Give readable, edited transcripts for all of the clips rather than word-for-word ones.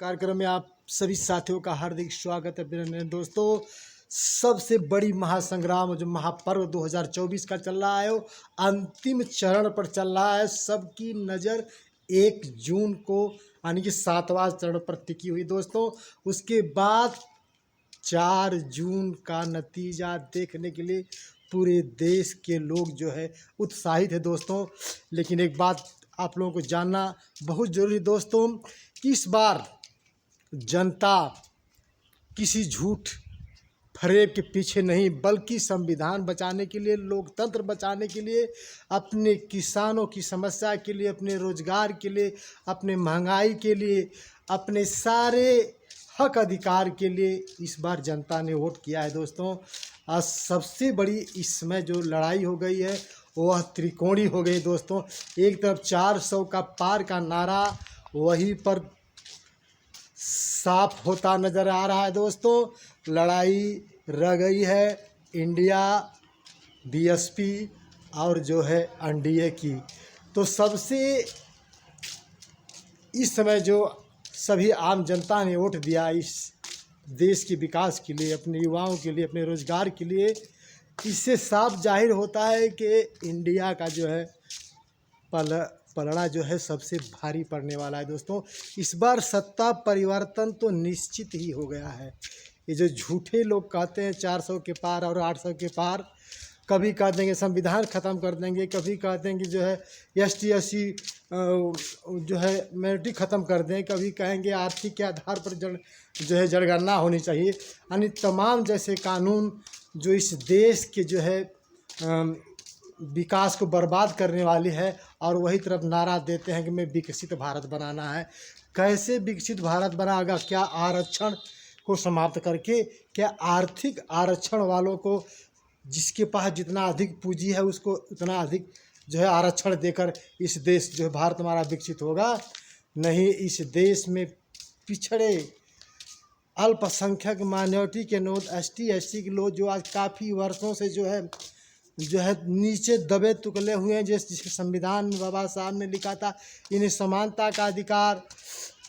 कार्यक्रम में आप सभी साथियों का हार्दिक स्वागत है। मेरे दोस्तों, सबसे बड़ी महासंग्राम जो महापर्व 2024 का चल रहा है वो अंतिम चरण पर चल रहा है। सबकी नज़र 1 जून को यानी कि 7वां चरण पर टिकी हुई दोस्तों। उसके बाद 4 जून का नतीजा देखने के लिए पूरे देश के लोग जो है उत्साहित है दोस्तों। लेकिन एक बात आप लोगों को जानना बहुत ज़रूरी दोस्तों कि इस बार जनता किसी झूठ फरेब के पीछे नहीं, बल्कि संविधान बचाने के लिए, लोकतंत्र बचाने के लिए, अपने किसानों की समस्या के लिए, अपने रोजगार के लिए, अपने महंगाई के लिए, अपने सारे हक अधिकार के लिए इस बार जनता ने वोट किया है दोस्तों। आज सबसे बड़ी इस समय जो लड़ाई हो गई है वह त्रिकोणीय हो गई दोस्तों। एक तरफ 400 का पार का नारा वहीं पर साफ होता नज़र आ रहा है दोस्तों। लड़ाई रह गई है इंडिया, बीएसपी और जो है एनडीए की। तो सबसे इस समय जो सभी आम जनता ने वोट दिया इस देश के विकास के लिए, अपने युवाओं के लिए, अपने रोजगार के लिए, इससे साफ जाहिर होता है कि इंडिया का जो है पलड़ा जो है सबसे भारी पड़ने वाला है दोस्तों। इस बार सत्ता परिवर्तन तो निश्चित ही हो गया है। ये जो झूठे लोग कहते हैं 400 के पार और 800 के पार, कभी कह देंगे संविधान ख़त्म कर देंगे, कभी कह देंगे जो है ST SC जो है मैरिटी ख़त्म कर दें, कभी कहेंगे आर्थिक के आधार पर जो है जनगणना होनी चाहिए। यानी तमाम जैसे कानून जो इस देश के जो है विकास को बर्बाद करने वाली है, और वही तरफ नारा देते हैं कि मैं विकसित भारत बनाना है। कैसे विकसित भारत बनाएगा? क्या आरक्षण को समाप्त करके? क्या आर्थिक आरक्षण वालों को, जिसके पास जितना अधिक पूंजी है उसको उतना अधिक जो है आरक्षण देकर इस देश जो है भारत हमारा विकसित होगा? नहीं। इस देश में पिछड़े अल्पसंख्यक माइनॉरिटी के लोग, ST SC के लोग जो आज काफ़ी वर्षों से जो है नीचे दबे तुकले हुए हैं, जिसके संविधान में बाबा साहब ने लिखा था इन्हें समानता का अधिकार,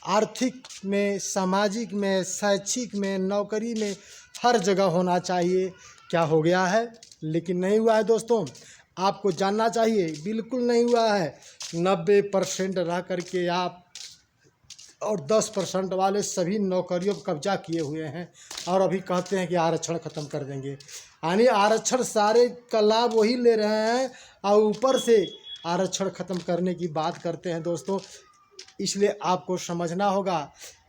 आर्थिक में, सामाजिक में, शैक्षिक में, नौकरी में हर जगह होना चाहिए। क्या हो गया है? लेकिन नहीं हुआ है दोस्तों। आपको जानना चाहिए बिल्कुल नहीं हुआ है। 90% रह करके आप और 10% वाले सभी नौकरियों पर कब्जा किए हुए हैं, और अभी कहते हैं कि आरक्षण ख़त्म कर देंगे। यानी आरक्षण सारे का लाभ वही ले रहे हैं और ऊपर से आरक्षण ख़त्म करने की बात करते हैं दोस्तों। इसलिए आपको समझना होगा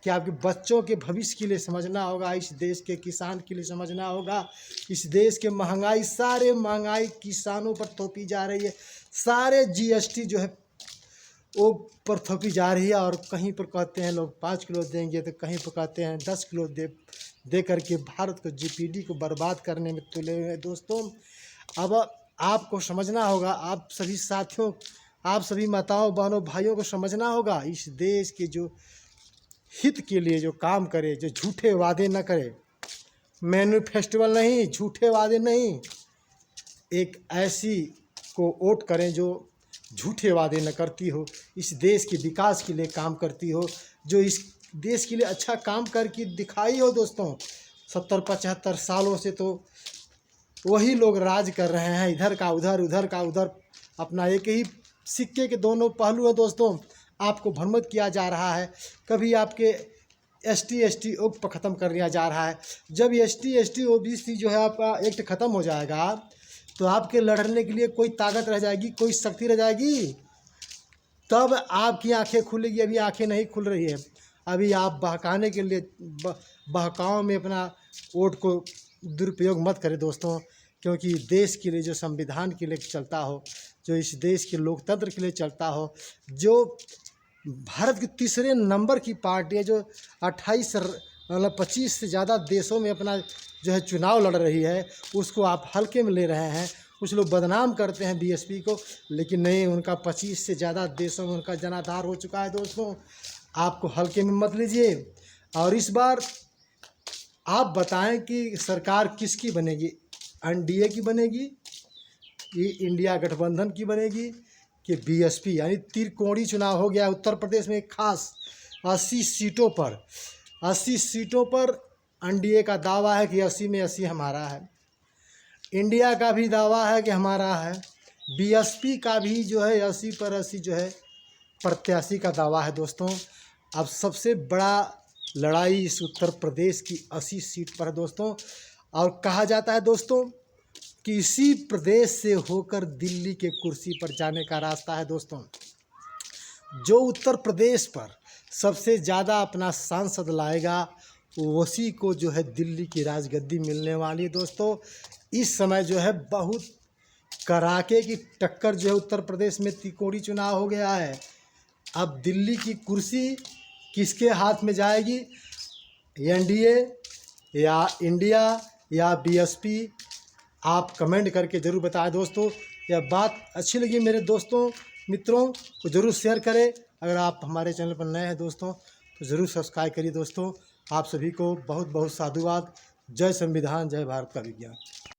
कि आपके बच्चों के भविष्य के लिए समझना होगा, इस देश के किसान के लिए समझना होगा। इस देश के महंगाई, सारे महंगाई किसानों पर थोपी जा रही है, सारे GST जो है वो पर थोपी जा रही है। और कहीं पर कहते हैं लोग 5 किलो देंगे, तो कहीं पर कहते हैं 10 किलो दे करके भारत को GPD को बर्बाद करने में तुले हुए हैं दोस्तों। अब आपको समझना होगा, आप सभी साथियों, आप सभी माताओं, बहनों, भाइयों को समझना होगा, इस देश के जो हित के लिए जो काम करे, जो झूठे वादे न करे, मैनिफेस्टो नहीं, झूठे वादे नहीं, एक ऐसी को वोट करें जो झूठे वादे न करती हो, इस देश के विकास के लिए काम करती हो, जो इस देश के लिए अच्छा काम करके दिखाई हो दोस्तों। 70-75 सालों से तो वही लोग राज कर रहे हैं, इधर का उधर, उधर का उधर। अपना एक ही सिक्के के दोनों पहलू हैं दोस्तों। आपको भ्रमित किया जा रहा है, कभी आपके ST ST पर ख़त्म कर दिया जा रहा है। जब ST ST OBC जो है आपका एक्ट ख़त्म हो जाएगा तो आपके लड़ने के लिए कोई ताकत रह जाएगी, कोई शक्ति रह जाएगी, तब आपकी आंखें खुलेगी। अभी आंखें नहीं खुल रही है। अभी आप बहकाने के लिए बहकाव में अपना वोट को दुरुपयोग मत करें दोस्तों, क्योंकि देश के लिए, जो संविधान के लिए चलता हो, जो इस देश के लोकतंत्र के लिए चलता हो, जो भारत के तीसरे नंबर की पार्टी है, जो 25 से ज़्यादा देशों में अपना जो है चुनाव लड़ रही है, उसको आप हल्के में ले रहे हैं। कुछ लोग बदनाम करते हैं BSP को, लेकिन नहीं, उनका 25 से ज़्यादा देशों में उनका जनाधार हो चुका है दोस्तों। आपको हल्के में मत लीजिए। और इस बार आप बताएं कि सरकार किसकी बनेगी? NDA की बनेगी, ये इंडिया गठबंधन की बनेगी, कि BSP? यानी त्रिकोणीय चुनाव हो गया उत्तर प्रदेश में खास। 80 सीटों पर एनडीए का दावा है कि 80 में 80 हमारा है। इंडिया का भी दावा है कि हमारा है। बीएसपी का भी जो है 80 पर 80 जो है प्रत्याशी का दावा है दोस्तों। अब सबसे बड़ा लड़ाई इस उत्तर प्रदेश की 80 सीट पर है दोस्तों। और कहा जाता है दोस्तों कि इसी प्रदेश से होकर दिल्ली के कुर्सी पर जाने का रास्ता है दोस्तों। जो उत्तर प्रदेश पर सबसे ज़्यादा अपना सांसद लाएगा उसी को जो है दिल्ली की राजगद्दी मिलने वाली है दोस्तों। इस समय जो है बहुत कड़ाके की टक्कर जो है उत्तर प्रदेश में त्रिकोणीय चुनाव हो गया है। अब दिल्ली की कुर्सी किसके हाथ में जाएगी, एनडीए या इंडिया या बीएसपी, आप कमेंट करके ज़रूर बताएं दोस्तों। यह बात अच्छी लगी मेरे दोस्तों मित्रों को ज़रूर शेयर करें। अगर आप हमारे चैनल पर नए हैं दोस्तों तो ज़रूर सब्सक्राइब करिए दोस्तों। आप सभी को बहुत बहुत साधुवाद। जय संविधान, जय भारत का विज्ञान।